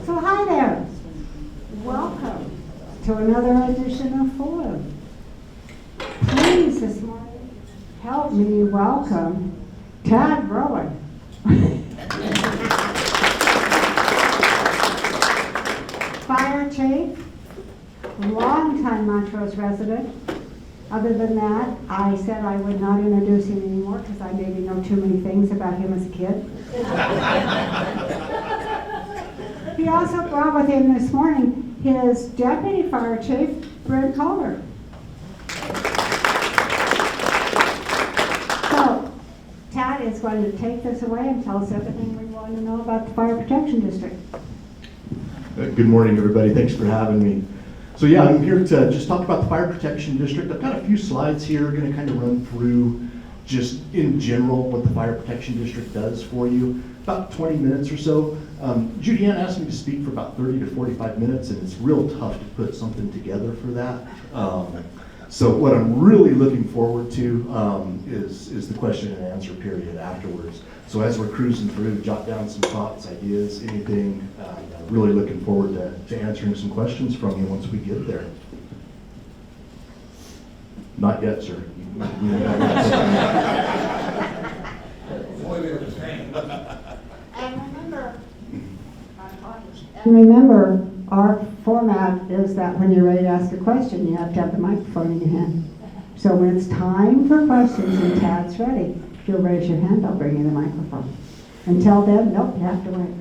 So hi there. Welcome to another edition of Forum. Please this morning help me welcome Tad Rowan. Fire chief, longtime Montrose resident. Other than that, I said I would not introduce him anymore because I maybe know too many things about him as a kid. He also brought with him this morning his deputy fire chief, Brent Collier. So, Tad is going to take this away and tell us everything we want to know about the Fire Protection District. Good morning, everybody. Thanks for having me. So yeah, I'm here to just talk about the Fire Protection District. I've got a few slides here. I'm going to kind of run through just in general what the Fire Protection District does for you. About 20 minutes or so. Judy Ann asked me to speak for about 30 to 45 minutes, and it's real tough to put something together for that. So what I'm really looking forward to is the question and answer period afterwards. So as we're cruising through, jot down some thoughts, ideas, anything. Really looking forward to answering some questions from you once we get there. Not yet, sir. And remember, our format is that when you're ready to ask a question, you have to have the microphone in your hand. So when it's time for questions and Tad's ready, if you'll raise your hand, I'll bring you the microphone. Until then, nope, you have to wait.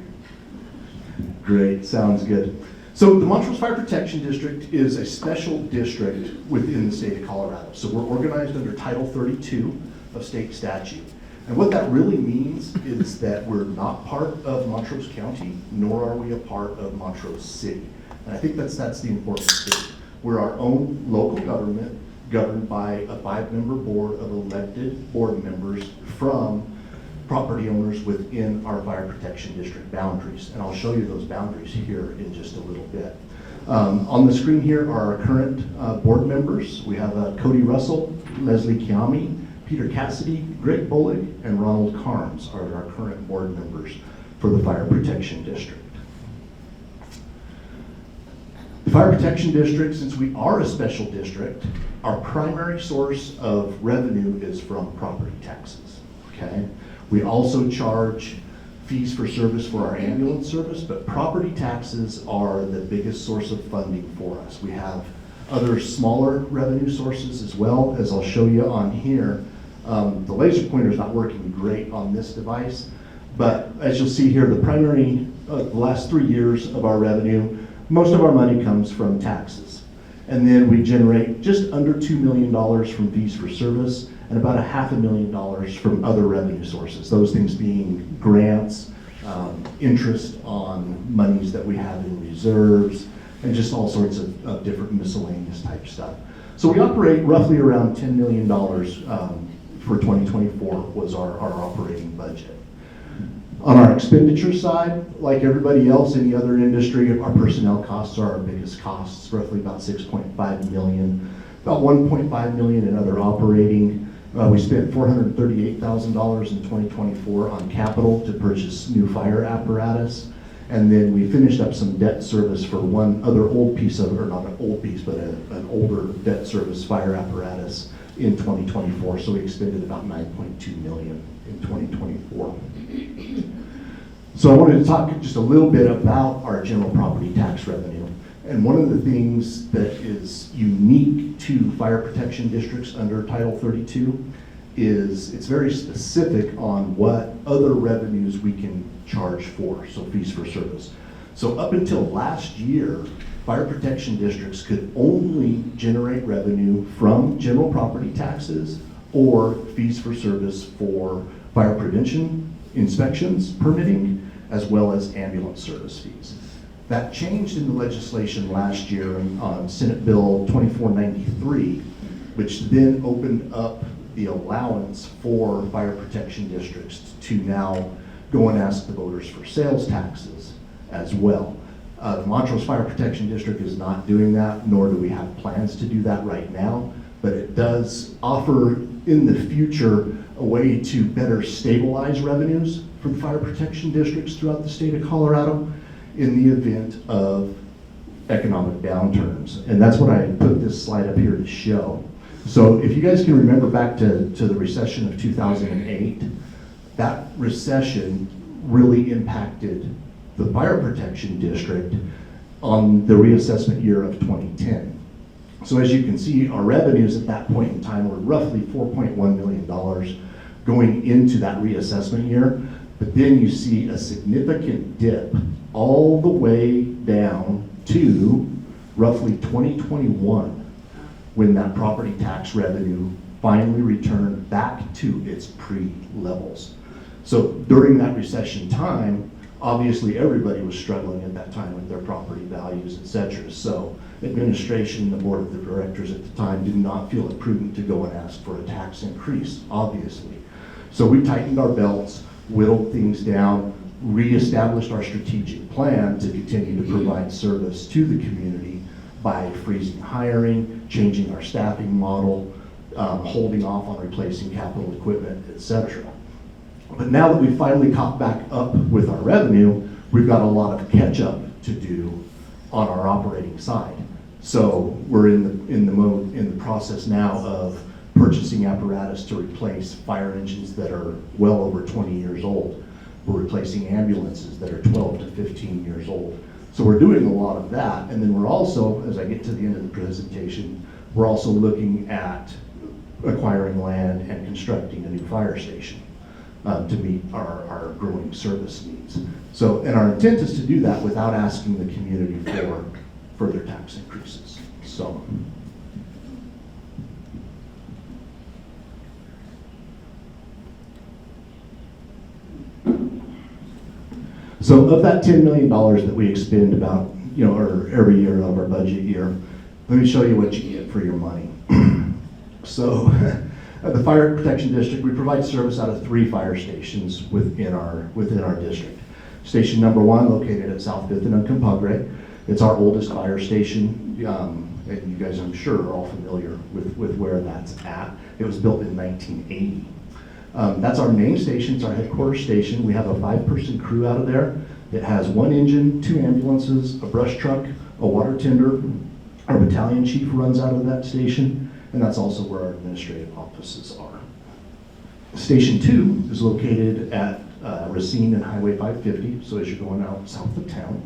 Great, sounds good. So the Montrose Fire Protection District is a special district within the state of Colorado. So we're organized under Title 32 of state statute. And what that really means is that we're not part of Montrose County, nor are we a part of Montrose City. And I think that's the important thing. We're our own local government, governed by a 5-member board of elected board members from property owners within our fire protection district boundaries. And I'll show you those boundaries here in just a little bit. On the screen here are our current board members. We have Cody Russell, Leslie Kiami, Peter Cassidy, Greg Bullock, and Ronald Carnes are our current board members for the Fire Protection District. The Fire Protection District, since we are a special district, our primary source of revenue is from property taxes, okay? We also charge fees for service for our ambulance service, but property taxes are the biggest source of funding for us. We have other smaller revenue sources as well, as I'll show you on here. The laser pointer is not working great on this device, but as you'll see here, the primary, the last 3 years of our revenue, most of our money comes from taxes. And then we generate just under $2 million from fees for service, and about $500,000 from other revenue sources. Those things being grants, interest on monies that we have in reserves, and just all sorts of different miscellaneous type stuff. So we operate roughly around $10 million for 2024 was our operating budget. On our expenditure side, like everybody else, any other industry, our personnel costs are our biggest costs, roughly about $6.5 million, about $1.5 million in other operating. We spent $438,000 in 2024 on capital to purchase new fire apparatus. And then we finished up some debt service for one other old piece of, or not an old piece, but an older debt service fire apparatus in 2024. So we expended about $9.2 million in 2024. So I wanted to talk just a little bit about our general property tax revenue. And one of the things that is unique to fire protection districts under Title 32 is it's very specific on what other revenues we can charge for, so fees for service. So up until last year, fire protection districts could only generate revenue from general property taxes or fees for service for fire prevention, inspections, permitting, as well as ambulance service fees. That changed in the legislation last year on Senate Bill 2493, which then opened up the allowance for fire protection districts to now go and ask the voters for sales taxes as well. The Montrose Fire Protection District is not doing that, nor do we have plans to do that right now, but it does offer in the future a way to better stabilize revenues for the fire protection districts throughout the state of Colorado. in the event of economic downturns. And that's what I put this slide up here to show. So if you guys can remember back to the recession of 2008, that recession really impacted the fire protection district on the reassessment year of 2010. So as you can see, our revenues at that point in time were roughly $4.1 million going into that reassessment year. But then you see a significant dip all the way down to roughly 2021, when that property tax revenue finally returned back to its pre-levels. So during that recession time, obviously everybody was struggling at that time with their property values, et cetera. So administration, the board of the directors at the time did not feel it prudent to go and ask for a tax increase, obviously. So we tightened our belts, whittled things down, reestablished our strategic plan to continue to provide service to the community by freezing hiring, changing our staffing model, holding off on replacing capital equipment, et cetera. But now that we finally caught back up with our revenue, we've got a lot of catch up to do on our operating side. So we're in the process now of purchasing apparatus to replace fire engines that are well over 20 years old. We're replacing ambulances that are 12 to 15 years old. So we're doing a lot of that. And then we're also, as I get to the end of the presentation, we're also looking at acquiring land and constructing a new fire station to meet our growing service needs. So, and our intent is to do that without asking the community for further tax increases. So. So of that $10 million that we expend about, or every year of our budget year, let me show you what you get for your money. So at the Fire Protection District, we provide service out of 3 fire stations within our district. Station number 1, located at South 5th and Uncompahgre. It's our oldest fire station, and you guys, I'm sure, are all familiar with where that's at. It was built in 1980. That's our main station, it's our headquarters station. We have a 5-person crew out of there. It has 1 engine, 2 ambulances, a brush truck, a water tender. Our battalion chief runs out of that station, and that's also where our administrative offices are. Station 2 is located at Racine and Highway 550, so as you're going out south of town.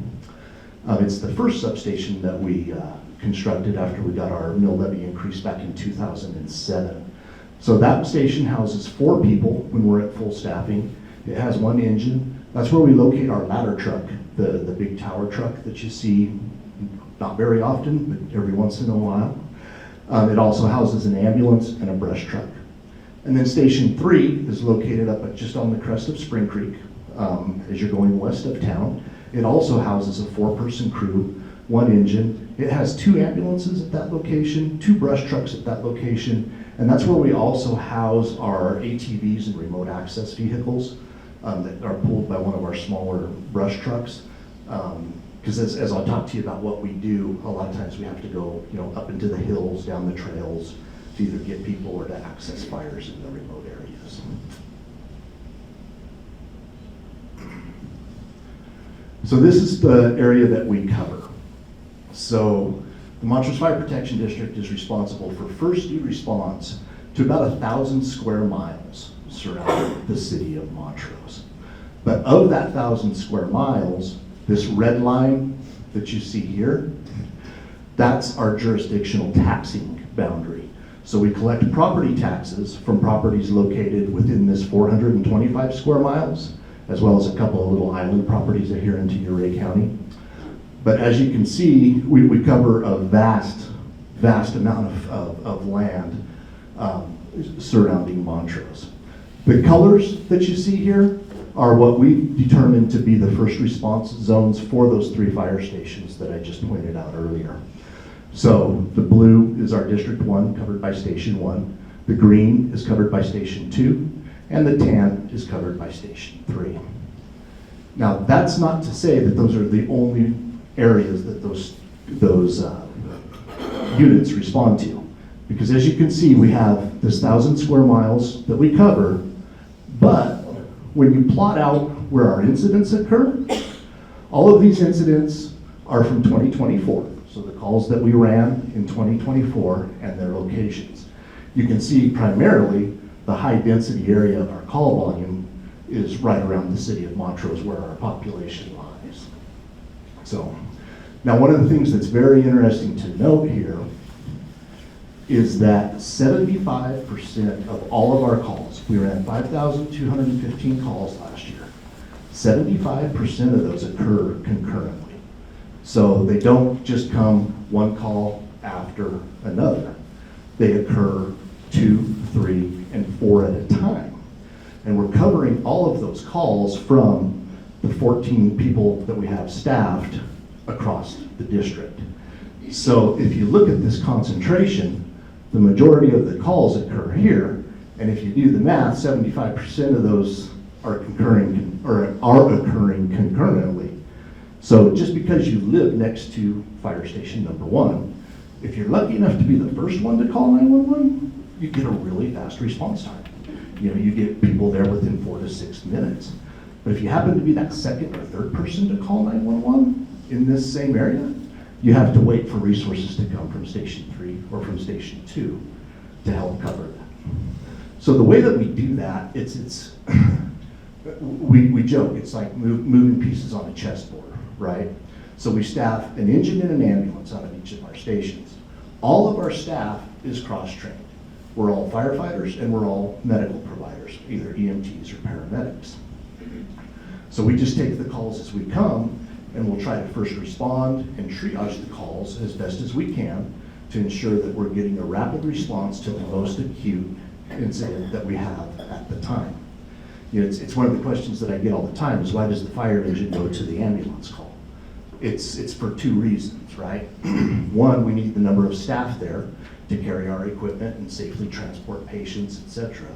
It's the first substation that we constructed after we got our mill levy increase back in 2007. So that station houses 4 people when we're at full staffing. It has 1 engine. That's where we locate our ladder truck, the big tower truck that you see not very often, but every once in a while. It also houses an ambulance and a brush truck. And then Station 3 is located up just on the crest of Spring Creek as you're going west of town. It also houses a 4-person crew, 1 engine. It has 2 ambulances at that location, 2 brush trucks at that location, and that's where we also house our ATVs and remote access vehicles that are pulled by one of our smaller brush trucks. Because as I'll talk to you about what we do, a lot of times we have to go up into the hills, down the trails, to either get people or to access fires in the remote areas. So this is the area that we cover. So the Montrose Fire Protection District is responsible for first response to about 1,000 square miles surrounding the city of Montrose. But of that 1,000 square miles, this red line that you see here, that's our jurisdictional taxing boundary. So we collect property taxes from properties located within this 425 square miles, as well as a couple of little island properties adherent to Uray County. But as you can see, we cover a vast amount of land surrounding Montrose. The colors that you see here are what we determined to be the first response zones for those 3 fire stations that I just pointed out earlier. So the blue is our District 1, covered by Station 1. The green is covered by Station 2, and the tan is covered by Station 3. Now, that's not to say that those are the only areas that those units respond to. Because as you can see, we have this 1,000 square miles that we cover, but when you plot out where our incidents occur, All of these incidents are from 2024, so the calls that we ran in 2024 and their locations. You can see primarily the high density area of our call volume is right around the city of Montrose where our population lies. So, now one of the things that's very interesting to note here is that 75% of all of our calls, we ran 5,215 calls last year, 75% of those occur concurrently. So they don't just come one call after another. They occur 2, 3, and 4 at a time. And we're covering all of those calls from the 14 people that we have staffed across the district. So if you look at this concentration, the majority of the calls occur here, and if you do the math, 75% of those are occurring concurrently. So just because you live next to fire station number 1, if you're lucky enough to be the first one to call 911, you get a really fast response time. You know, you get people there within 4 to 6 minutes. But if you happen to be that second or third person to call 911 in this same area, you have to wait for resources to come from Station 3 or from Station 2 to help cover that. So the way that we do that, we joke, it's like moving pieces on a chessboard, right? So we staff an engine and an ambulance out of each of our stations. All of our staff is cross-trained. We're all firefighters and we're all medical providers, either EMTs or paramedics. So we just take the calls as we come, and we'll try to first respond and triage the calls as best as we can to ensure that we're getting a rapid response to the most acute incident that we have at the time. You know, it's one of the questions that I get all the time is, why does the fire engine go to the ambulance call? It's for 2 reasons, right? One, we need the number of staff there to carry our equipment and safely transport patients, etc.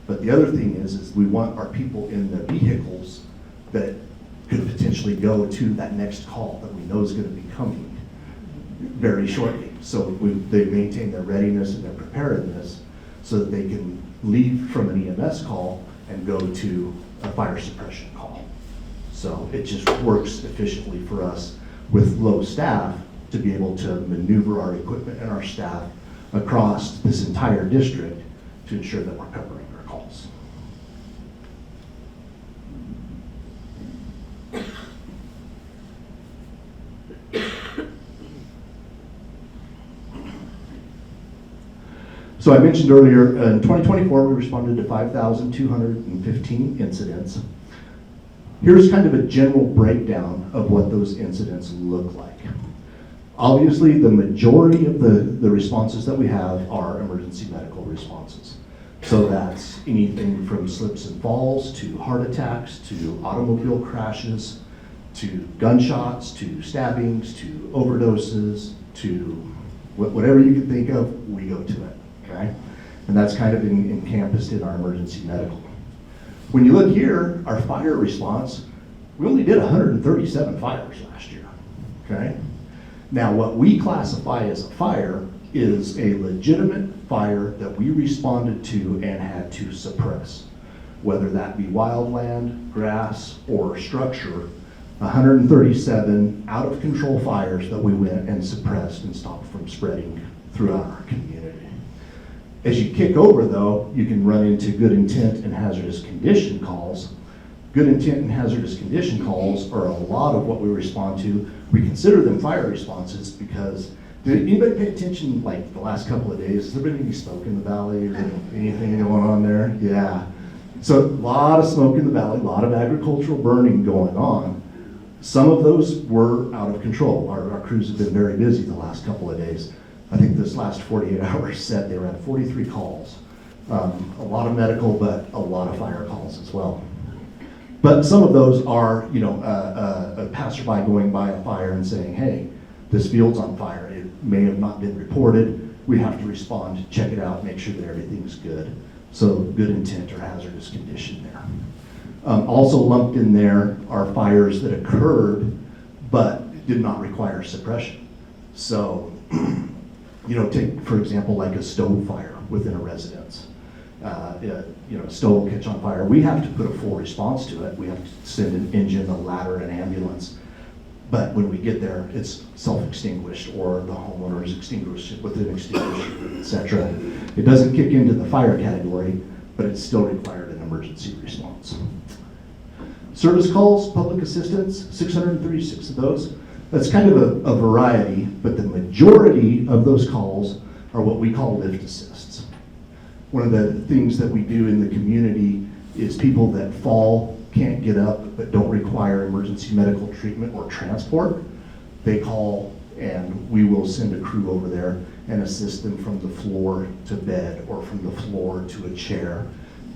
But the other thing is we want our people in the vehicles that could potentially go to that next call that we know is going to be coming very shortly. So they maintain their readiness and their preparedness so that they can leave from an EMS call and go to a fire suppression call. So it just works efficiently for us with low staff to be able to maneuver our equipment and our staff across this entire district to ensure that we're covering our calls. So I mentioned earlier, in 2024, we responded to 5,215 incidents. Here's kind of a general breakdown of what those incidents look like. Obviously, the majority of the responses that we have are emergency medical responses. So that's anything from slips and falls, to heart attacks, to automobile crashes, to gunshots, to stabbings, to overdoses, to whatever you can think of, we go to it, okay? And that's kind of encompassed in our emergency medical. When you look here, our fire response, we only did 137 fires last year, okay? Now, what we classify as a fire is a legitimate fire that we responded to and had to suppress, whether that be wildland, grass, or structure. 137 out-of-control fires that we went and suppressed and stopped from spreading throughout our community. As you kick over, though, you can run into good intent and hazardous condition calls. Good intent and hazardous condition calls are a lot of what we respond to. We consider them fire responses because, did anybody pay attention like the last couple of days? Has there been any smoke in the valley or anything going on there? Yeah. So a lot of smoke in the valley, a lot of agricultural burning going on. Some of those were out of control. Our crews have been very busy the last couple of days. I think this last 48 hours set, they ran 43 calls. A lot of medical, but a lot of fire calls as well. But some of those are, you know, a passerby going by a fire and saying, hey, this field's on fire. It may have not been reported. We have to respond, check it out, make sure that everything's good. So good intent or hazardous condition there. Also lumped in there are fires that occurred but did not require suppression. So, you know, take, for example, like a stove fire within a residence. You know, a stove will catch on fire. We have to put a full response to it. We have to send an engine, a ladder, an ambulance. but when we get there, it's self-extinguished or the homeowner is extinguished with an extinguisher, etc. It doesn't kick into the fire category, but it's still required an emergency response. Service calls, public assistance, 636 of those. That's kind of a variety, but the majority of those calls are what we call lift assists. One of the things that we do in the community is people that fall, can't get up, but don't require emergency medical treatment or transport. They call and we will send a crew over there and assist them from the floor to bed or from the floor to a chair.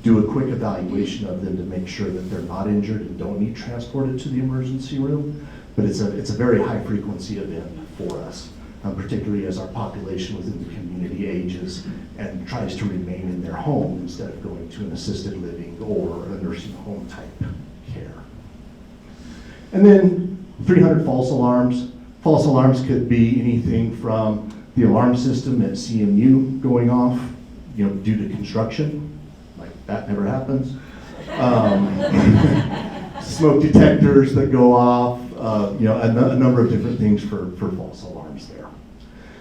Do a quick evaluation of them to make sure that they're not injured and don't need transported to the emergency room. But it's a very high frequency event for us, particularly as our population within the community ages and tries to remain in their home instead of going to an assisted living or a nursing home type care. And then 300 false alarms. False alarms could be anything from the alarm system at CMU going off, due to construction. That never happens. Smoke detectors that go off, a number of different things for false alarms there.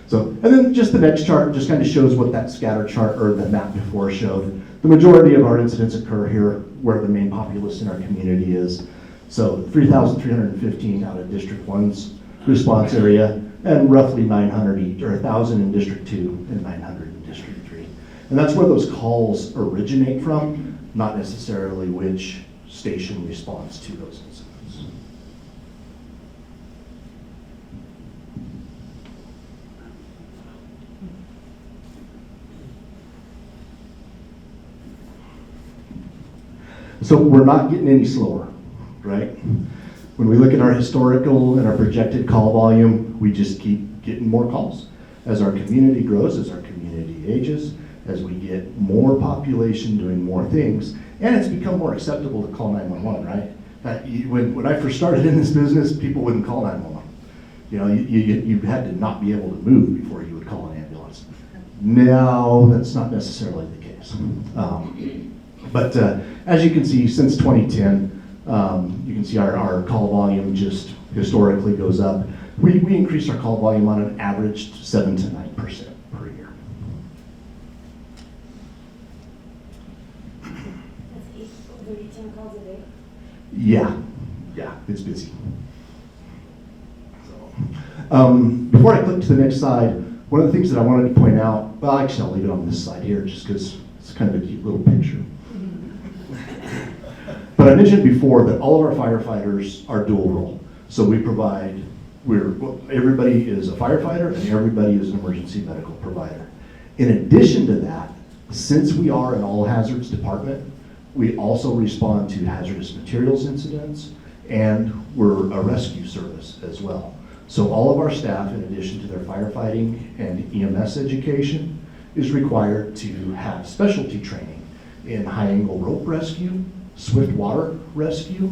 So, and then just the next chart just kind of shows what that scatter chart or the map before showed. The majority of our incidents occur here where the main populace in our community is. So 3,315 out of District 1's response area and roughly 900 each, or 1,000 in District 2 and 900 in District 3. And that's where those calls originate from, not necessarily which station responds to those incidents. So we're not getting any slower, right? When we look at our historical and our projected call volume, we just keep getting more calls. As our community grows, as our community ages, as we get more population doing more things, and it's become more acceptable to call 911, right? When I first started in this business, people wouldn't call 911. You had to not be able to move before you would call an ambulance. Now, that's not necessarily the case. But as you can see, since 2010, you can see our call volume just historically goes up. We increased our call volume on an average 7 to 9% per year. That's 10 calls a day? Yeah, it's busy. So, before I click to the next slide, one of the things that I wanted to point out, well, actually I'll leave it on this slide here just because it's kind of a cute little picture. But I mentioned before that all of our firefighters are dual role. So we provide, everybody is a firefighter and everybody is an emergency medical provider. In addition to that, since we are an all hazards department, we also respond to hazardous materials incidents and we're a rescue service as well. So all of our staff, in addition to their firefighting and EMS education, is required to have specialty training in high angle rope rescue, swift water rescue,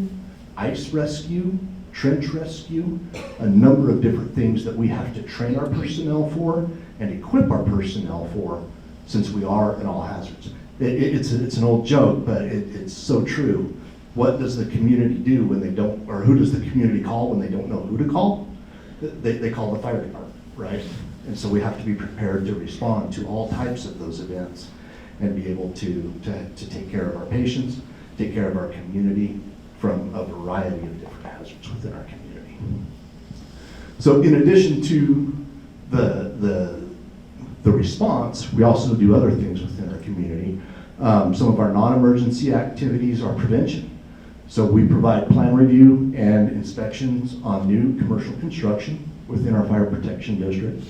ice rescue, trench rescue, a number of different things that we have to train our personnel for and equip our personnel for, since we are in all hazards. It's an old joke, but it's so true. What does the community do when they don't, or who does the community call when they don't know who to call? They call the fire department, right? And so we have to be prepared to respond to all types of those events and be able to take care of our patients, take care of our community from a variety of different hazards within our community. So in addition to the response, we also do other things within our community. Some of our non-emergency activities are prevention. So we provide plan review and inspections on new commercial construction within our fire protection district.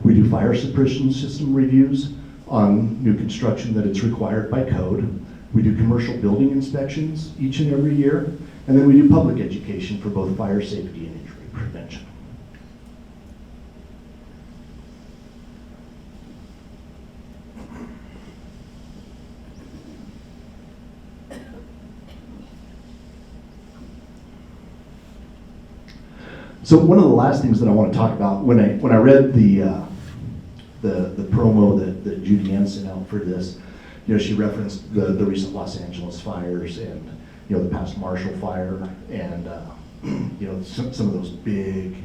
We do fire suppression system reviews on new construction that it's required by code. We do commercial building inspections each and every year, and then we do public education for both fire safety and injury prevention. So one of the last things that I want to talk about, when I read the promo that Judy Ann sent out for this, she referenced the recent Los Angeles fires and the past Marshall fire and some of those big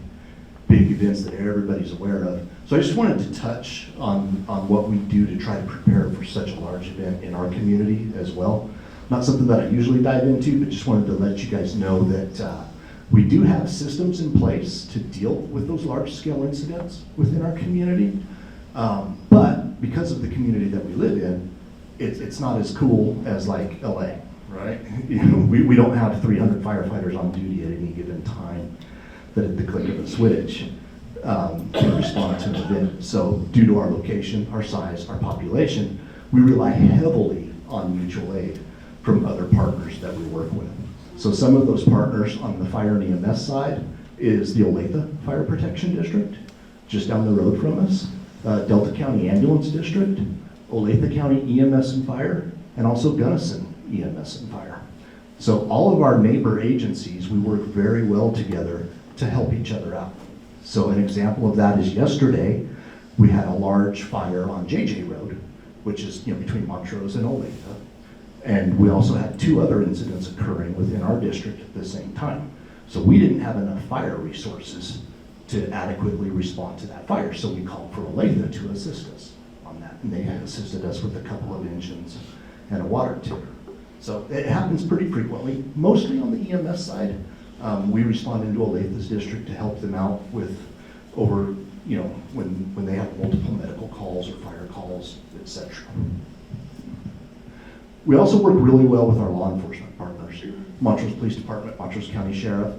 events that everybody's aware of. So I just wanted to touch on what we do to try to prepare for such a large event in our community as well. Not something that I usually dive into, but just wanted to let you guys know that we do have systems in place to deal with those large scale incidents within our community. But because of the community that we live in, it's not as cool as like LA, right? We don't have 300 firefighters on duty at any given time that at the click of a switch can respond to an event. So due to our location, our size, our population, we rely heavily on mutual aid from other partners that we work with. So some of those partners on the fire and EMS side is the Olathe Fire Protection District, just down the road from us, Delta County Ambulance District, Olathe County EMS and Fire, and also Gunnison EMS and Fire. So all of our neighbor agencies, we work very well together to help each other out. So an example of that is yesterday, we had a large fire on JJ Road, which is between Montrose and Olathe. And we also had 2 other incidents occurring within our district at the same time. So we didn't have enough fire resources to adequately respond to that fire. So we called for Olathe to assist us on that. And they had assisted us with a couple of engines and a water tiller. So it happens pretty frequently, mostly on the EMS side. We respond into Olathe's district to help them out with when they have multiple medical calls or fire calls, etc. We also work really well with our law enforcement partners. Montrose Police Department, Montrose County Sheriff.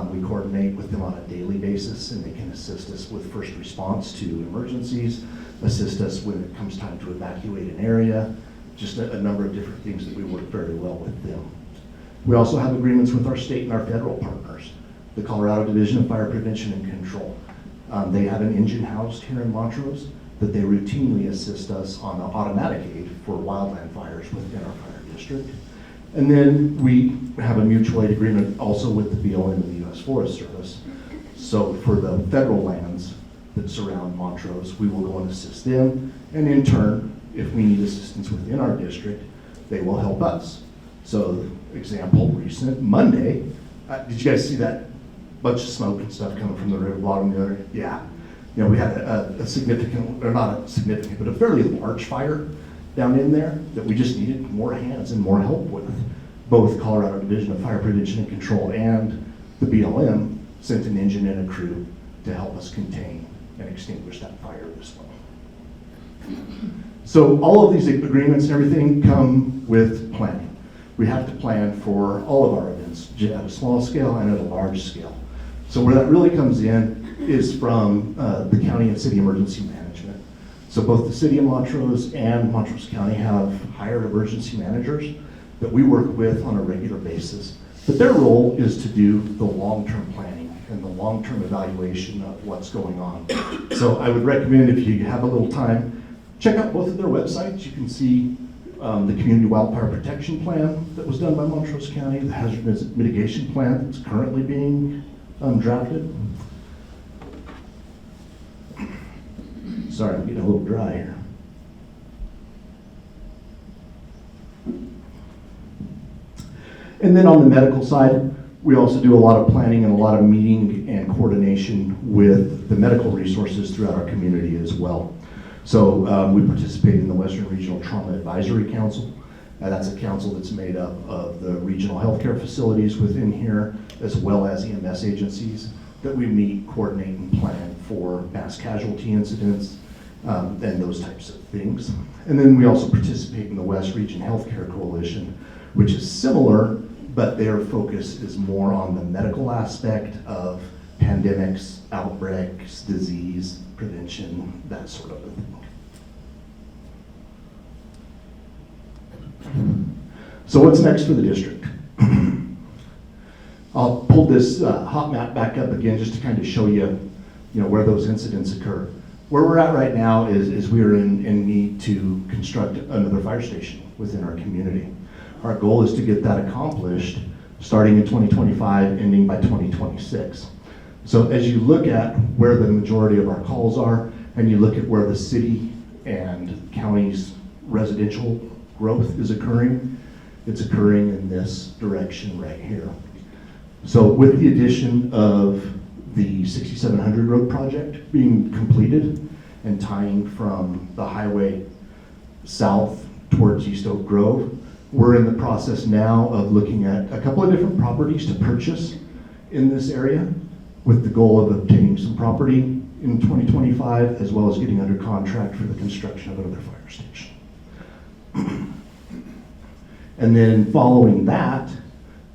We coordinate with them on a daily basis, and they can assist us with first response to emergencies, assist us when it comes time to evacuate an area, just a number of different things that we work very well with them. We also have agreements with our state and our federal partners. The Colorado Division of Fire Prevention and Control. They have an engine housed here in Montrose that they routinely assist us on automatic aid for wildland fires within our fire district. And then we have a mutual aid agreement also with the BLM and the U.S. Forest Service. So for the federal lands that surround Montrose, we will go and assist them. And in turn, if we need assistance within our district, they will help us. So example, recent Monday, did you guys see that bunch of smoke and stuff coming from the river bottom the other? Yeah. We had a significant, or not a significant, but a fairly large fire down in there that we just needed more hands and more help with. Both Colorado Division of Fire Prevention and Control and the BLM sent an engine and a crew to help us contain and extinguish that fire as well. So all of these agreements and everything come with planning. We have to plan for all of our events at a small scale and at a large scale. So where that really comes in is from the county and city emergency management. So both the city of Montrose and Montrose County have hired emergency managers that we work with on a regular basis. But their role is to do the long-term planning and the long-term evaluation of what's going on. So I would recommend, if you have a little time, check out both of their websites. You can see the Community Wildfire Protection Plan that was done by Montrose County, the Hazard Mitigation Plan that's currently being drafted. Sorry, I'm getting a little dry here. And then on the medical side, we also do a lot of planning and a lot of meeting and coordination with the medical resources throughout our community as well. So we participate in the Western Regional Trauma Advisory Council. That's a council that's made up of the regional healthcare facilities within here, as well as EMS agencies that we meet, coordinate, and plan for mass casualty incidents and those types of things. And then we also participate in the West Region Healthcare Coalition, which is similar, but their focus is more on the medical aspect of pandemics, outbreaks, disease, prevention, that sort of a thing. So what's next for the district? I'll pull this hot map back up again just to kind of show you, where those incidents occur. Where we're at right now is we are in need to construct another fire station within our community. Our goal is to get that accomplished starting in 2025, ending by 2026. So as you look at where the majority of our calls are, and you look at where the city and county's residential growth is occurring, it's occurring in this direction right here. So with the addition of the 6700 road project being completed and tying from the highway south towards East Oak Grove, we're in the process now of looking at a couple of different properties to purchase in this area with the goal of obtaining some property in 2025, as well as getting under contract for the construction of another fire station. And then following that,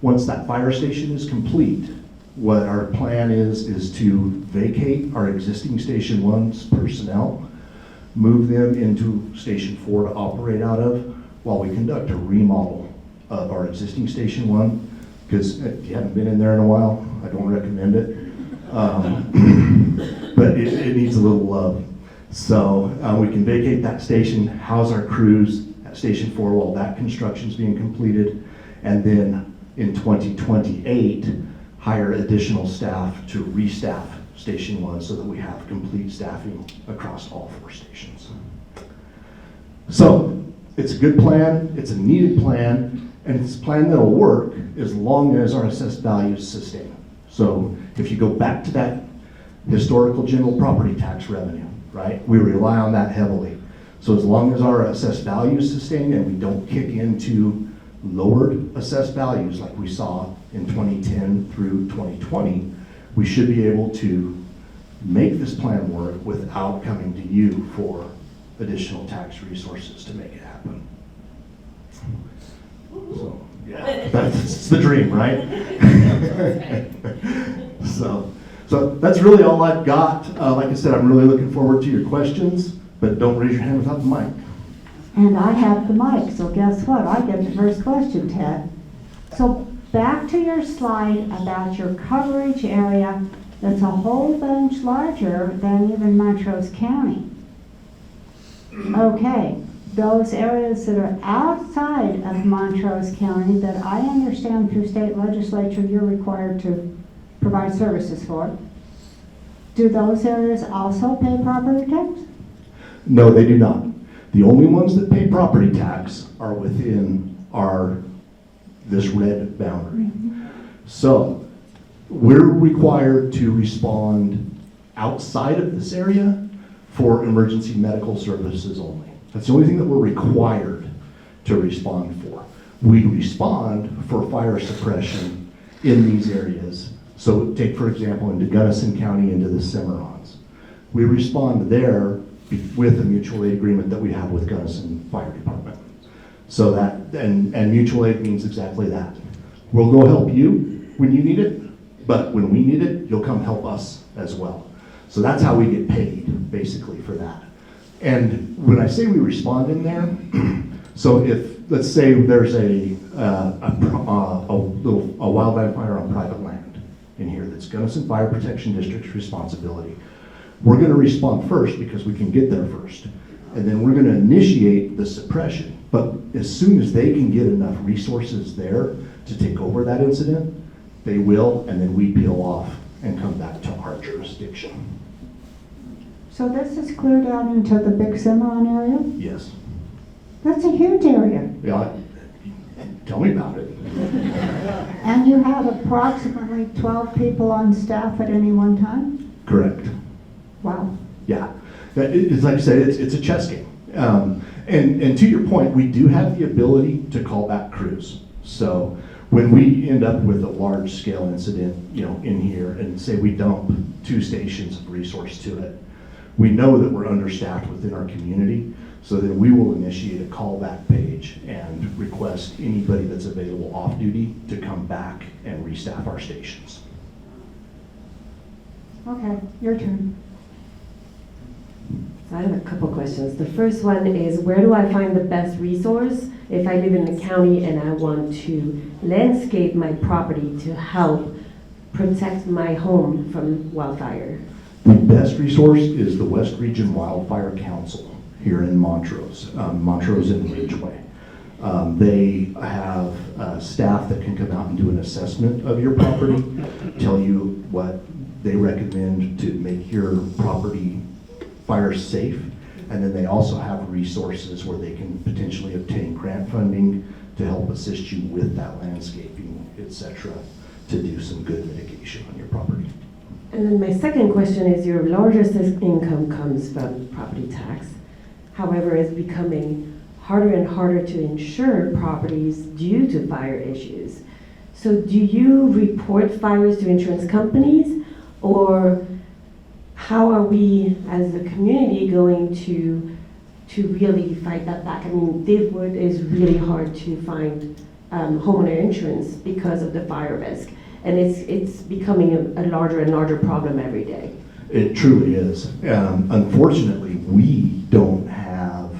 once that fire station is complete, what our plan is to vacate our existing Station 1's personnel, move them into Station 4 to operate out of, while we conduct a remodel of our existing Station 1, because if you haven't been in there in a while, I don't recommend it. But it needs a little love. So we can vacate that station, house our crews at Station 4 while that construction is being completed, and then in 2028, hire additional staff to restaff Station 1 so that we have complete staffing across all 4 stations. So it's a good plan, it's a needed plan, and it's a plan that'll work as long as our assessed values sustain. So if you go back to that historical general property tax revenue, right? We rely on that heavily. So as long as our assessed values sustain and we don't kick into lowered assessed values like we saw in 2010 through 2020, we should be able to make this plan work without coming to you for additional tax resources to make it happen. So, yeah, that's the dream, right? So that's really all I've got. Like I said, I'm really looking forward to your questions, but don't raise your hand without the mic. And I have the mic, so guess what? I get the first question, Ted. So back to your slide about your coverage area, that's a whole bunch larger than even Montrose County. Okay, those areas that are outside of Montrose County that I understand through state legislature you're required to provide services for, do those areas also pay property tax? No, they do not. The only ones that pay property tax are within this red boundary. So we're required to respond outside of this area for emergency medical services only. That's the only thing that we're required to respond for. We respond for fire suppression in these areas. So take, for example, into Gunnison County, into the Cimarrons. We respond there with a mutual aid agreement that we have with Gunnison Fire Department. So that, and mutual aid means exactly that. We'll go help you when you need it, but when we need it, you'll come help us as well. So that's how we get paid, basically, for that. And when I say we respond in there, so if, let's say there's a wildland fire on private land in here that's Gunnison Fire Protection District's responsibility, we're going to respond first because we can get there first. And then we're going to initiate the suppression. But as soon as they can get enough resources there to take over that incident, they will, and then we peel off and come back to our jurisdiction. So this is clear down into the Big Cimarron area? Yes. That's a huge area. Yeah, tell me about it. And you have approximately 12 people on staff at any one time? Correct. Wow. Yeah. It's like I said, it's a chess game. And to your point, we do have the ability to call back crews. So when we end up with a large scale incident, in here, and say we dump 2 stations of resource to it, we know that we're understaffed within our community, so then we will initiate a callback page and request anybody that's available off duty to come back and restaff our stations. Okay, your turn. So I have a couple questions. The first one is, where do I find the best resource if I live in the county and I want to landscape my property to help protect my home from wildfire? The best resource is the West Region Wildfire Council here in Montrose, Montrose and Ridgeway. They have staff that can come out and do an assessment of your property, tell you what they recommend to make your property fire safe, and then they also have resources where they can potentially obtain grant funding to help assist you with that landscaping, etc., to do some good mitigation on your property. And then my second question is, your largest income comes from property tax. However, it's becoming harder and harder to insure properties due to fire issues. So do you report fires to insurance companies, or how are we as a community going to really fight that back? I mean, Davewood is really hard to find homeowner insurance because of the fire risk. And it's becoming a larger and larger problem every day. It truly is. Unfortunately, we don't have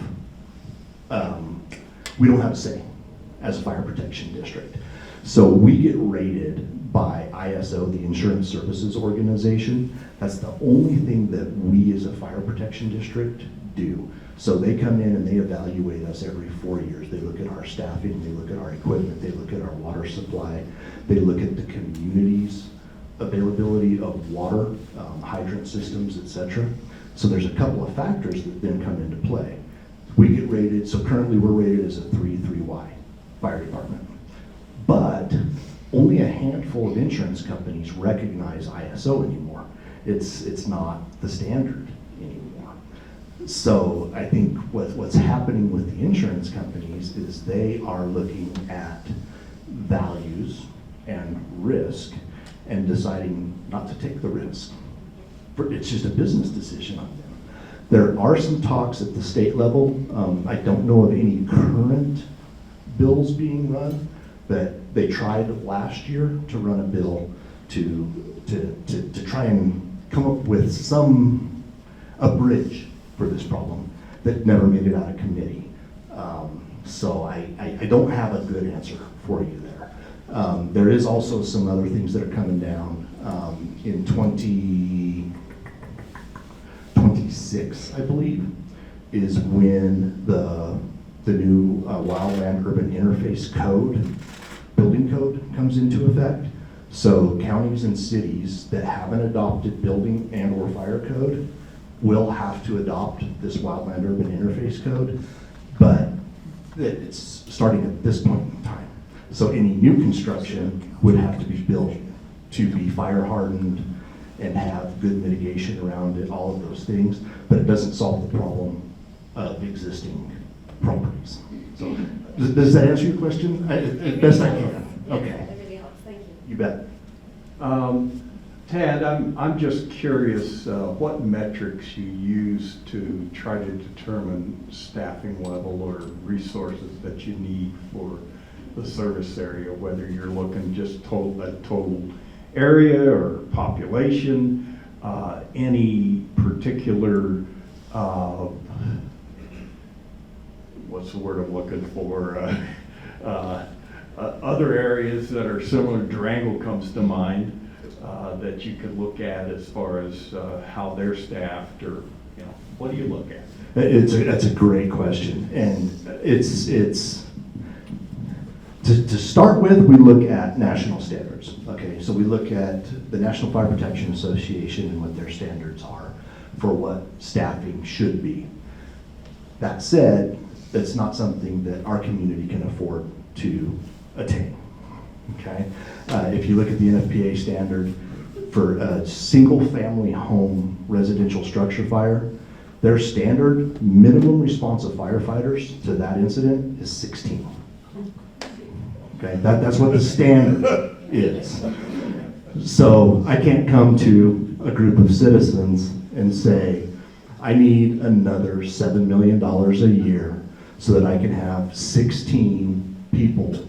a say as a fire protection district. So we get rated by ISO, the Insurance Services Organization. That's the only thing that we as a fire protection district do. So they come in and they evaluate us every 4 years. They look at our staffing, they look at our equipment, they look at our water supply, they look at the community's availability of water, hydrant systems, etc. So there's a couple of factors that then come into play. We get rated, so currently we're rated as a 3Y fire department. But only a handful of insurance companies recognize ISO anymore. It's not the standard anymore. So I think what's happening with the insurance companies is they are looking at values and risk and deciding not to take the risk. It's just a business decision on them. There are some talks at the state level. I don't know of any current bills being run, but they tried last year to run a bill to try and come up with a bridge for this problem that never made it out of committee. So I don't have a good answer for you there. There is also some other things that are coming down in 2026, I believe, is when the new Wildland Urban Interface Code, building code, comes into effect. So counties and cities that haven't adopted building and/or fire code will have to adopt this Wildland Urban Interface Code, but it's starting at this point in time. So any new construction would have to be built to be fire hardened and have good mitigation around it, all of those things, but it doesn't solve the problem of existing properties. So does that answer your question? Best I can. Okay. That really helps, thank you. You bet. Tad, I'm just curious what metrics you use to try to determine staffing level or resources that you need for the service area, whether you're looking just total area or population, any particular, what's the word I'm looking for, other areas that are similar. Durango comes to mind. That you could look at as far as how they're staffed, or what do you look at? That's a great question, and it's to start with, we look at national standards. Okay, so we look at the National Fire Protection Association and what their standards are for what staffing should be. That said, that's not something that our community can afford to attain. Okay, if you look at the NFPA standard for a single-family home residential structure fire, their standard minimum response of firefighters to that incident is 16. Okay, that's what the standard is. So I can't come to a group of citizens and say, I need another $7 million a year so that I can have 16 people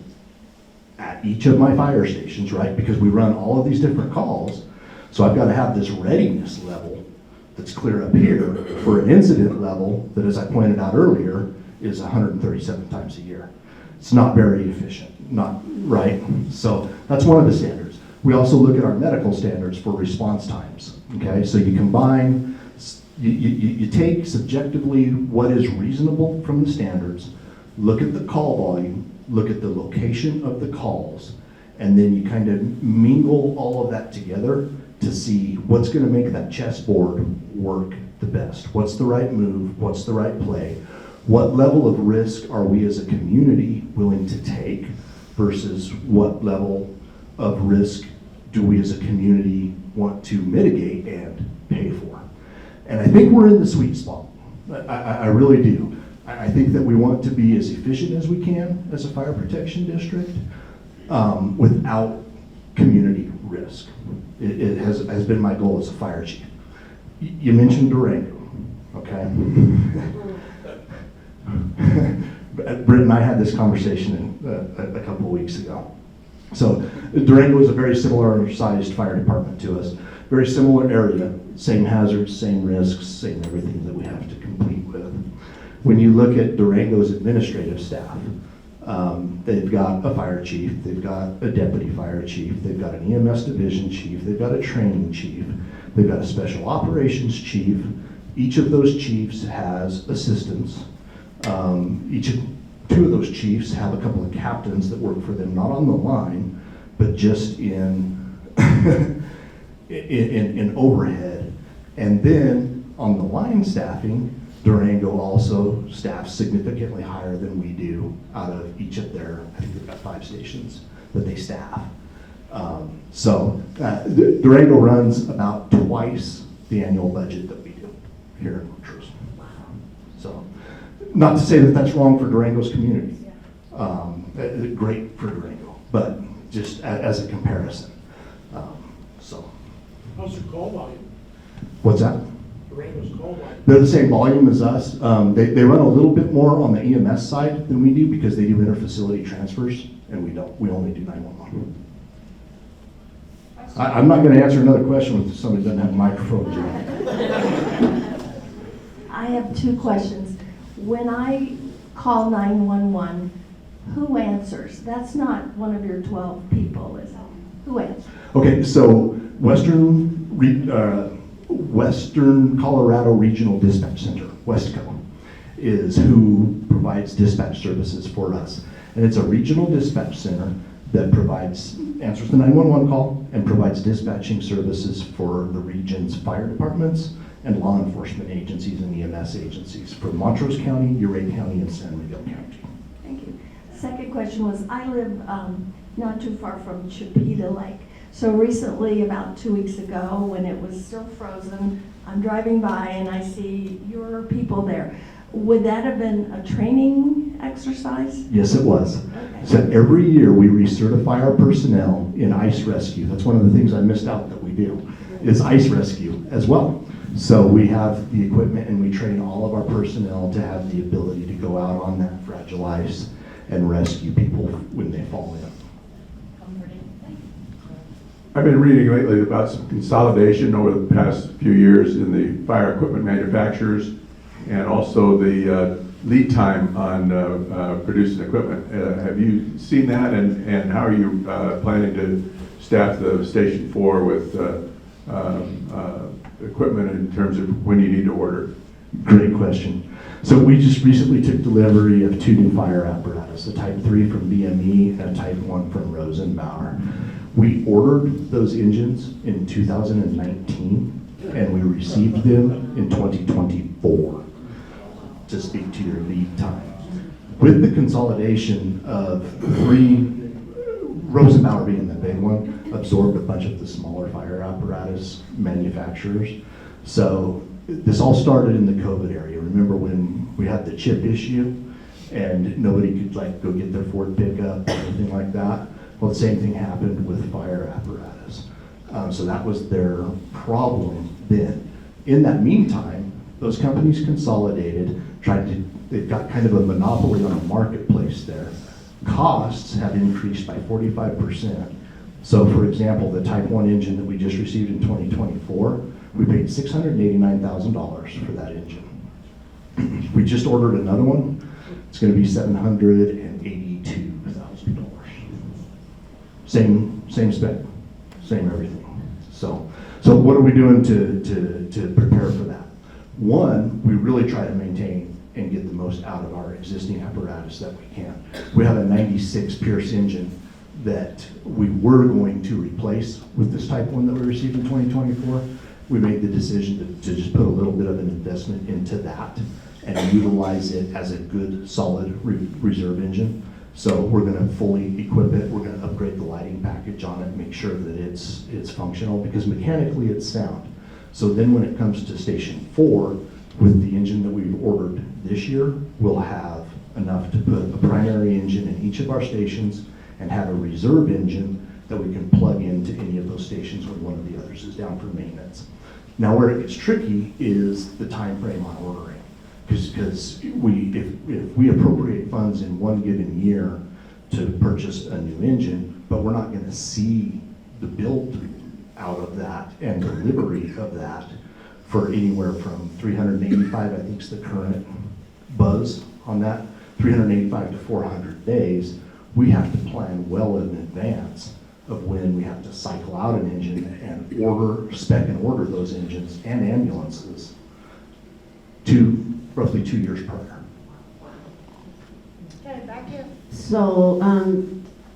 at each of my fire stations, right? Because we run all of these different calls. So I've got to have this readiness level that's clear up here for an incident level that, as I pointed out earlier, is 137 times a year. It's not very efficient, not right. So that's one of the standards. We also look at our medical standards for response times. Okay, so you combine, you take subjectively what is reasonable from the standards, look at the call volume, look at the location of the calls, and then you kind of mingle all of that together to see what's going to make that chessboard work the best. What's the right move? What's the right play? What level of risk are we as a community willing to take versus what level of risk do we as a community want to mitigate and pay for? And I think we're in the sweet spot. I really do. I think that we want to be as efficient as we can as a fire protection district without community risk. It has been my goal as a fire chief. You mentioned Durango, okay? Britt and I had this conversation a couple of weeks ago. So Durango is a very similar sized fire department to us. Very similar area, same hazards, same risks, same everything that we have to compete with. When you look at Durango's administrative staff, they've got a fire chief, they've got a deputy fire chief, they've got an EMS division chief, they've got a training chief, they've got a special operations chief. Each of those chiefs has assistants. Two of those chiefs have a couple of captains that work for them, not on the line, but just in in overhead. And then on the line staffing, Durango also staffs significantly higher than we do out of each of their, I think they've got 5 stations that they staff. Durango runs about twice the annual budget that we do here in Montrose. So, not to say that that's wrong for Durango's community. Great for Durango, but just as a comparison. How's your call volume? What's that? Durango's call volume. They're the same volume as us. They run a little bit more on the EMS side than we do because they do interfacility transfers, and we don't. We only do 911. I'm not going to answer another question if somebody doesn't have a microphone. I have 2 questions. When I call 911, who answers? That's not one of your 12 people, is it? Who answers? Okay, so Western Colorado Regional Dispatch Center, WESTCO, is who provides dispatch services for us. And it's a regional dispatch center that answers the 911 call and provides dispatching services for the region's fire departments and law enforcement agencies and EMS agencies for Montrose County, Ouray County, and San Miguel County. Thank you. Second question was, I live not too far from Chipeta Lake. So recently, about 2 weeks ago, when it was still frozen, I'm driving by and I see your people there. Would that have been a training exercise? Yes, it was. Okay. So every year we recertify our personnel in ice rescue. That's one of the things I missed out that we do, is ice rescue as well. So we have the equipment and we train all of our personnel to have the ability to go out on that fragile ice and rescue people when they fall in. I've been reading lately about some consolidation over the past few years in the fire equipment manufacturers and also the lead time on producing equipment. Have you seen that, and how are you planning to staff the Station 4 with equipment in terms of when you need to order? Great question. So we just recently took delivery of 2 new fire apparatus, a Type 3 from BME and a Type 1 from Rosenbauer. We ordered those engines in 2019 and we received them in 2024, to speak to your lead time. With the consolidation of 3, Rosenbauer being the big one, absorbed a bunch of the smaller fire apparatus manufacturers. So this all started in the COVID area. Remember when we had the chip issue and nobody could go get their Ford pickup or anything like that? Well, the same thing happened with fire apparatus. So that was their problem then. In that meantime, those companies consolidated, they've got kind of a monopoly on the marketplace there. Costs have increased by 45%. So for example, the Type 1 engine that we just received in 2024, we paid $689,000 for that engine. We just ordered another one. It's going to be $782,000. Same spec, same everything. So what are we doing to prepare for that? One, we really try to maintain and get the most out of our existing apparatus that we can. We have a 96 Pierce engine that we were going to replace with this Type 1 that we received in 2024. We made the decision to just put a little bit of an investment into that and utilize it as a good, solid reserve engine So we're gonna fully equip it, we're gonna upgrade the lighting package on it, make sure that it's functional, because mechanically it's sound. So then when it comes to Station 4, with the engine that we've ordered this year, we'll have enough to put a primary engine in each of our stations and have a reserve engine that we can plug into any of those stations when one of the others is down for maintenance. Now where it gets tricky is the time frame on ordering. Because if we appropriate funds in one given year to purchase a new engine, but we're not gonna see the build out of that and delivery of that for anywhere from 385, I think is the current buzz on that, 385 to 400 days, we have to plan well in advance of when we have to cycle out an engine and spec and order those engines and ambulances to roughly 2 years prior. Okay, back here. So,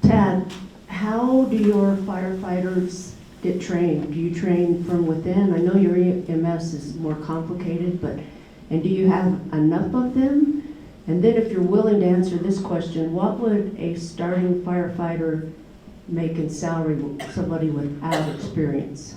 Tad, how do your firefighters get trained? Do you train from within? I know your EMS is more complicated, and do you have enough of them? And then if you're willing to answer this question, what would a starting firefighter make in salary with somebody without experience?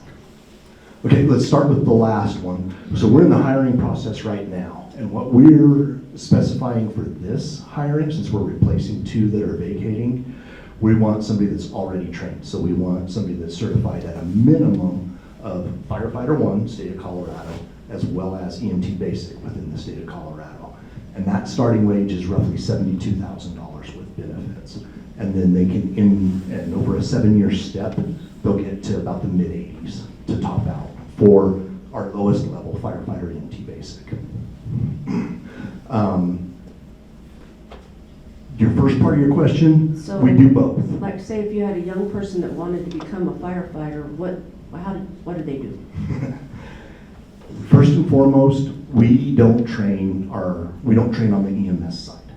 Okay, let's start with the last one. So we're in the hiring process right now, and what we're specifying for this hiring, since we're replacing 2 that are vacating, we want somebody that's already trained. So we want somebody that's certified at a minimum of Firefighter 1, state of Colorado, as well as EMT Basic within the state of Colorado. And that starting wage is roughly $72,000 with benefits. And then they can, and over a 7-year step, they'll get to about the mid-80s to top out for our lowest level firefighter EMT Basic. Your first part of your question, So, we do both. Like, say if you had a young person that wanted to become a firefighter, what do they do? First and foremost, we don't train on the EMS side.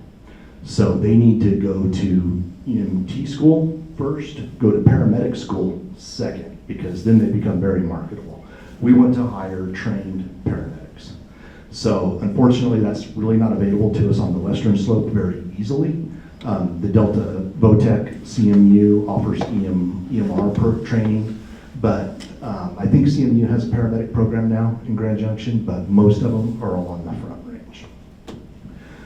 So they need to go to EMT school first, go to paramedic school second, because then they become very marketable. We want to hire trained paramedics. So unfortunately, that's really not available to us on the Western Slope very easily. The Delta Votech CMU offers EMR training, but I think CMU has a paramedic program now in Grand Junction, but most of them are all on the front range.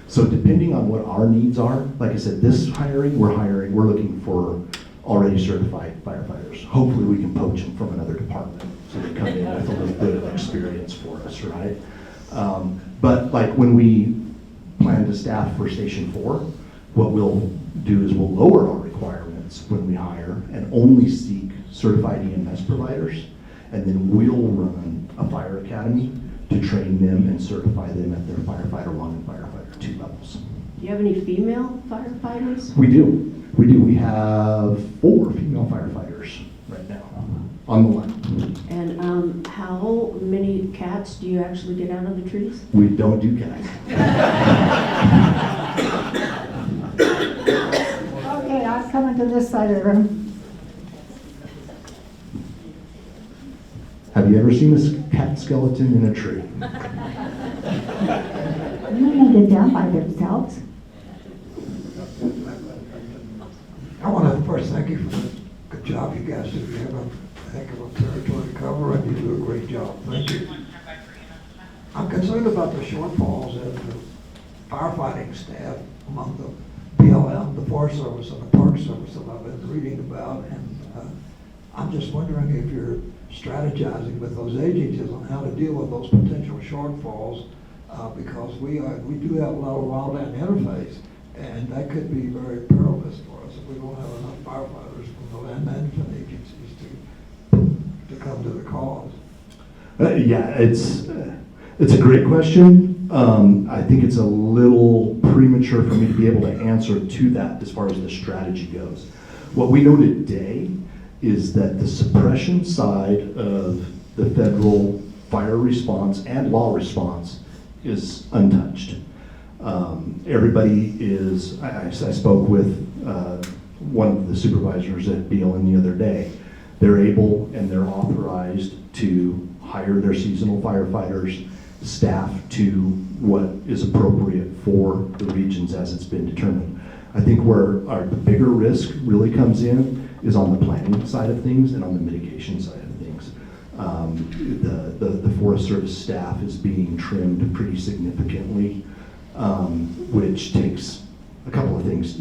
So depending on what our needs are, like I said, this hiring, we're looking for already certified firefighters. Hopefully we can poach them from another department, so they come in with a little bit of experience for us, right? But like when we plan to staff for Station 4, what we'll do is we'll lower our requirements when we hire and only seek certified EMS providers, and then we'll run a fire academy to train them and certify them at their Firefighter 1 and Firefighter 2 levels. Do you have any female firefighters? We do. We have 4 female firefighters right now on the line. And how many cats do you actually get out of the trees? We don't do cats. Okay, I'm coming to this side of the room. Have you ever seen a cat skeleton in a tree? You made it down by themselves. I want to first thank you for the good job you guys do. You have a heck of a territory to cover, and you do a great job. Thank you. I'm concerned about the shortfalls in the firefighting staff among the BLM, the Forest Service, and the Park Service that I've been reading about, and I'm just wondering if you're strategizing with those agencies on how to deal with those potential shortfalls, because we do have a lot of wildland interface, and that could be very perilous for us if we don't have enough firefighters from the land management agencies to come to the cause. Yeah, it's a great question. I think it's a little premature for me to be able to answer to that as far as the strategy goes. What we know today is that the suppression side of the federal fire response and law response is untouched. Everybody is, I spoke with one of the supervisors at BLM the other day. They're able and they're authorized to hire their seasonal firefighters, staff to what is appropriate for the regions as it's been determined. I think where the bigger risk really comes in is on the planning side of things and on the mitigation side of things. The Forest Service staff is being trimmed pretty significantly, which takes a couple of things,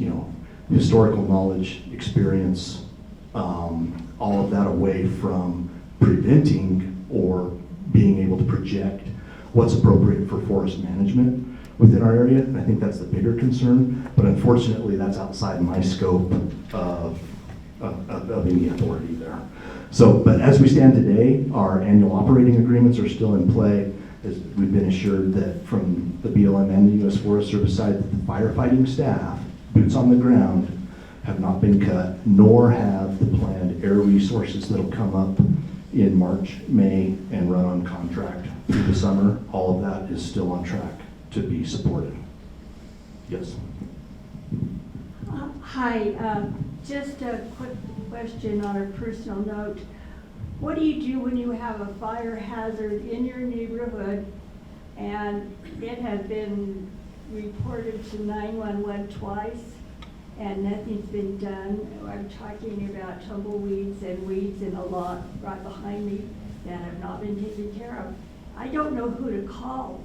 historical knowledge, experience, all of that away from preventing or being able to project what's appropriate for forest management within our area. And I think that's the bigger concern, but unfortunately that's outside my scope of any authority there. So, but as we stand today, our annual operating agreements are still in play. As we've been assured that from the BLM and the U.S. Forest Service side, that the firefighting staff, boots on the ground, have not been cut, nor have the planned air resources that'll come up in March, May, and run on contract through the summer. All of that is still on track to be supported. Yes. Hi, just a quick question on a personal note. What do you do when you have a fire hazard in your neighborhood and it has been reported to 911 twice and nothing's been done? I'm talking about tumbleweeds and weeds in a lot right behind me that have not been taken care of. I don't know who to call.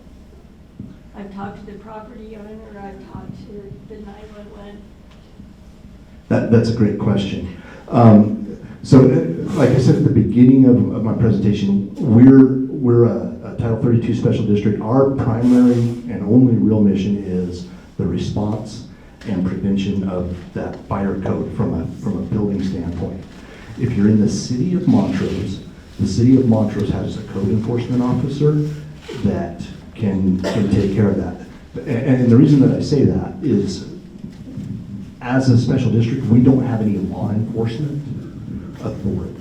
I've talked to the property owner, I've talked to the 911. That's a great question. So, like I said at the beginning of my presentation, we're a Title 32 special district. Our primary and only real mission is the response and prevention of that fire code from a building standpoint. If you're in the city of Montrose, the city of Montrose has a code enforcement officer that can take care of that. And the reason that I say that is, as a special district, we don't have any law enforcement authority.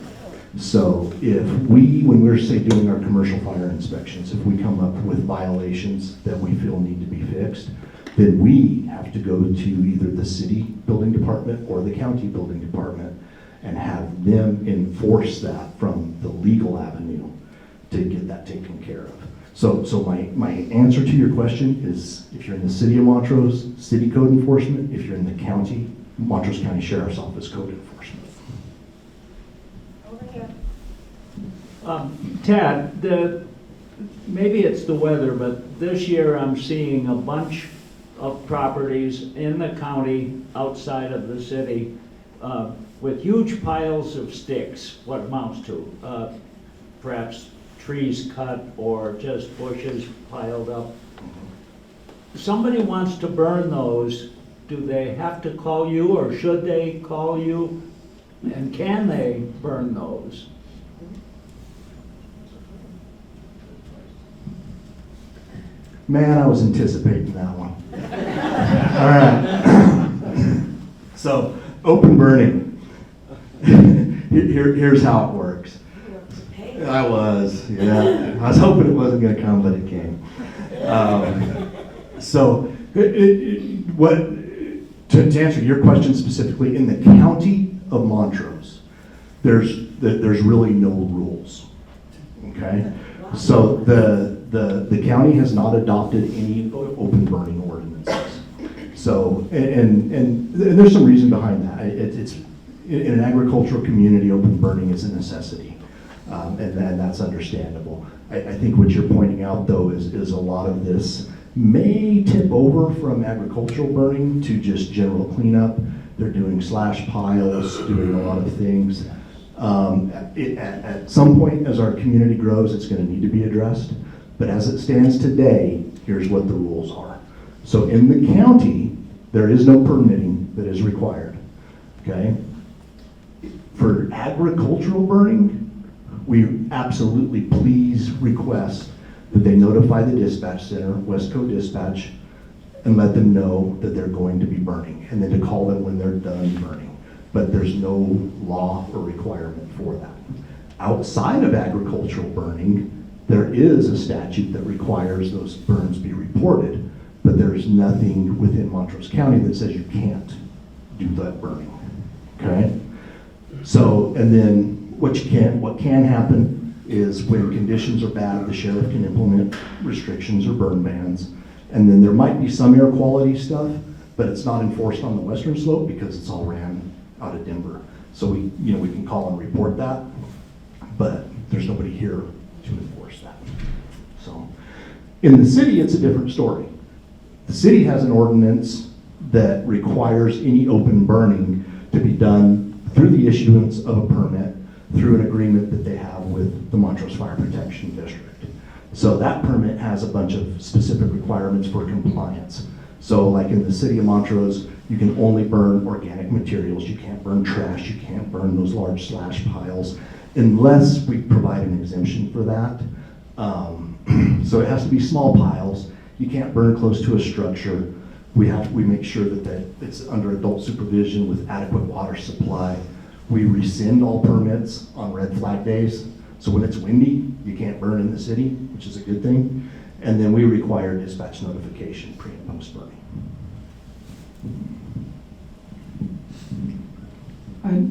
So if when we're, say, doing our commercial fire inspections, if we come up with violations that we feel need to be fixed, then we have to go to either the city building department or the county building department and have them enforce that from the legal avenue to get that taken care of. So my answer to your question is, if you're in the city of Montrose, city code enforcement. If you're in the county, Montrose County Sheriff's Office code enforcement. Over here. Tad, maybe it's the weather, but this year I'm seeing a bunch of properties in the county outside of the city with huge piles of sticks, what amounts to perhaps trees cut or just bushes piled up. Somebody wants to burn those. Do they have to call you, or should they call you? And can they burn those? Man, I was anticipating that one. All right. So, open burning. Here's how it works. I was, yeah. I was hoping it wasn't going to come, but it came. To answer your question specifically, in the county of Montrose, there's really no rules. Okay, so the county has not adopted any open burning ordinances. So and there's some reason behind that. It's in an agricultural community, open burning is a necessity. And that's understandable. I think what you're pointing out, though, is a lot of this may tip over from agricultural burning to just general cleanup. They're doing slash piles, doing a lot of things. At some point, as our community grows, it's going to need to be addressed. But as it stands today, here's what the rules are. So in the county, there is no permitting that is required. Okay? For agricultural burning, we absolutely please request that they notify the dispatch center, Westco Dispatch, and let them know that they're going to be burning, and then to call them when they're done burning. But there's no law or requirement for that. Outside of agricultural burning, there is a statute that requires those burns be reported, but there's nothing within Montrose County that says you can't do that burning. Okay? So, and then what can happen is when conditions are bad, the sheriff can implement restrictions or burn bans. And then there might be some air quality stuff, but it's not enforced on the western slope because it's all ran out of Denver. So we can call and report that, but there's nobody here to enforce that. So in the city, it's a different story. The city has an ordinance that requires any open burning to be done through the issuance of a permit through an agreement that they have with the Montrose Fire Protection District. So that permit has a bunch of specific requirements for compliance. So like in the city of Montrose, you can only burn organic materials. You can't burn trash. You can't burn those large slash piles unless we provide an exemption for that. So it has to be small piles. You can't burn close to a structure. We make sure that it's under adult supervision with adequate water supply. We rescind all permits on red flag days. So when it's windy, you can't burn in the city, which is a good thing. And then we require dispatch notification pre and post burning.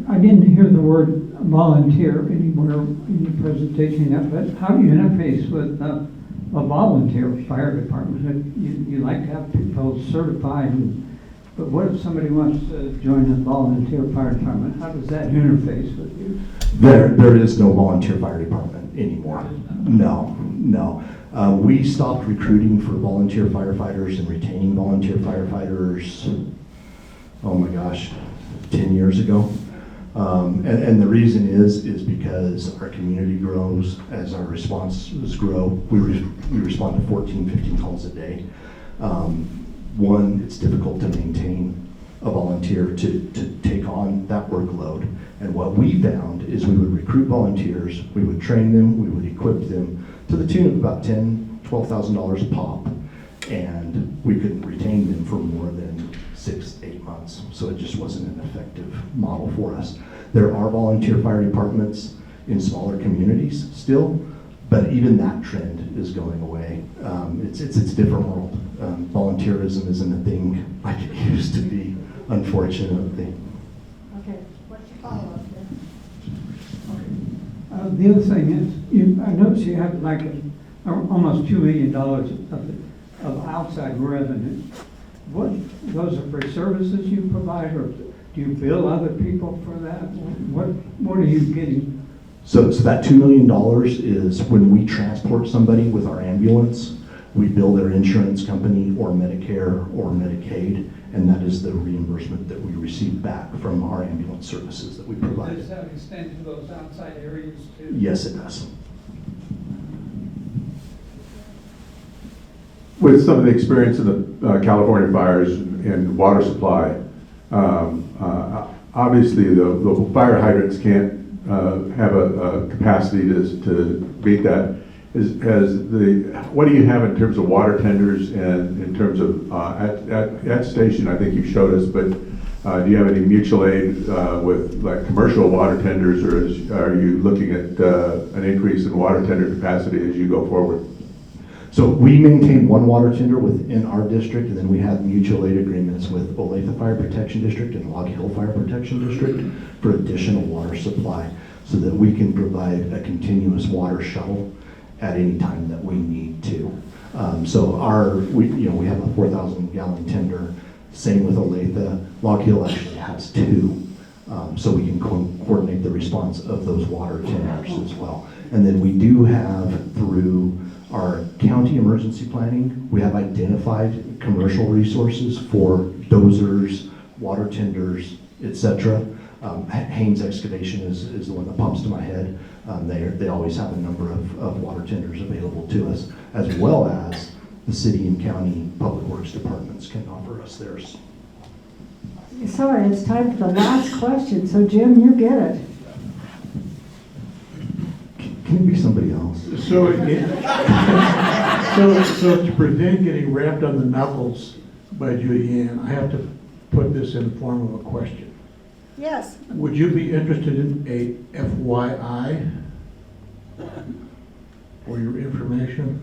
I didn't hear the word volunteer anywhere in your presentation yet, but how do you interface with a volunteer fire department? You like to have people certified, but what if somebody wants to join a volunteer fire department? How does that interface with you? There is no volunteer fire department anymore. No. We stopped recruiting for volunteer firefighters and retaining volunteer firefighters, oh my gosh, 10 years ago. And the reason is because our community grows as our responses grow. We respond to 14, 15 calls a day. One, it's difficult to maintain a volunteer to take on that workload. And what we found is we would recruit volunteers, we would train them, we would equip them to the tune of about $10,000, $12,000 a pop, and we couldn't retain them for more than 6, 8 months. So it just wasn't an effective model for us. There are volunteer fire departments in smaller communities still, but even that trend is going away. It's a different world. Volunteerism isn't a thing like it used to be, unfortunately. Okay, what's your follow-up then? The other thing is, I noticed you have like almost $2 million of outside revenue. Those are for services you provide, or do you bill other people for that? What are you getting? So that $2 million is when we transport somebody with our ambulance, we bill their insurance company or Medicare or Medicaid, and that is the reimbursement that we receive back from our ambulance services that we provide. Does that extend to those outside areas too? Yes, it does. With some of the experience in the California fires and water supply, obviously the fire hydrants can't have a capacity to meet that. What do you have in terms of water tenders and in terms of at station? I think you showed us, but do you have any mutual aid with like commercial water tenders, or are you looking at an increase in water tender capacity as you go forward? So we maintain one water tender within our district, and then we have mutual aid agreements with Olathe Fire Protection District and Log Hill Fire Protection District for additional water supply, so that we can provide a continuous water shuttle at any time that we need to. So we have a 4,000 gallon tender. Same with Olathe. Log Hill actually has 2, so we can coordinate the response of those water tenders as well. And then we do have, through our county emergency planning, we have identified commercial resources for dozers, water tenders, etc. Haynes Excavation is the one that pops to my head. They always have a number of water tenders available to us, as well as the city and county public works departments can offer us theirs. Sorry, it's time for the last question, so Jim, you get it. Can it be somebody else? So to prevent getting wrapped on the knuckles by Judy Ann, I have to put this in the form of a question. Yes. Would you be interested in a FYI for your information?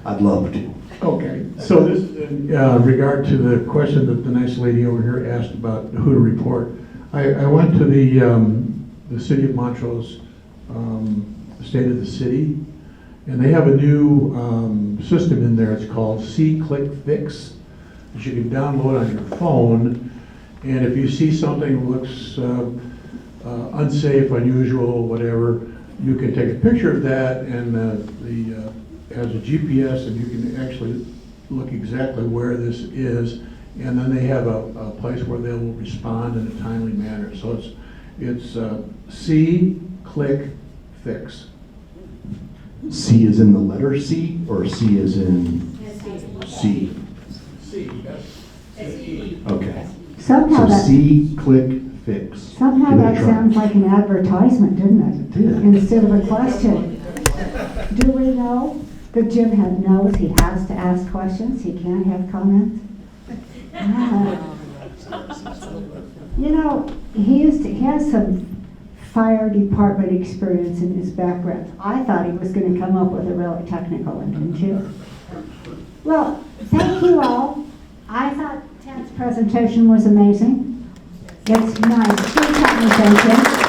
I'd love to. Okay, so this is in regard to the question that the nice lady over here asked about who to report. I went to the city of Montrose, State of the City, and they have a new system in there. It's called See, Click, Fix. that you can download on your phone. And if you see something that looks unsafe, unusual, whatever, you can take a picture of that, and has a GPS, and you can actually look exactly where this is, and then they have a place where they will respond in a timely manner. So it's see, click, fix. C is in the letter C, or C is in C? C, S-E. Okay. Somehow So that, C, click, fix. somehow Give it a that try. sounds like an advertisement, didn't it? It did. Instead of a question. Do we know that Jim knows he has to ask questions? He can't have comments? Ah. You know, he has some fire department experience in his background. I thought he was going to come up with a really technical one, didn't you? Well, thank you all. I thought Ted's presentation was amazing. It's nice. Good conversation.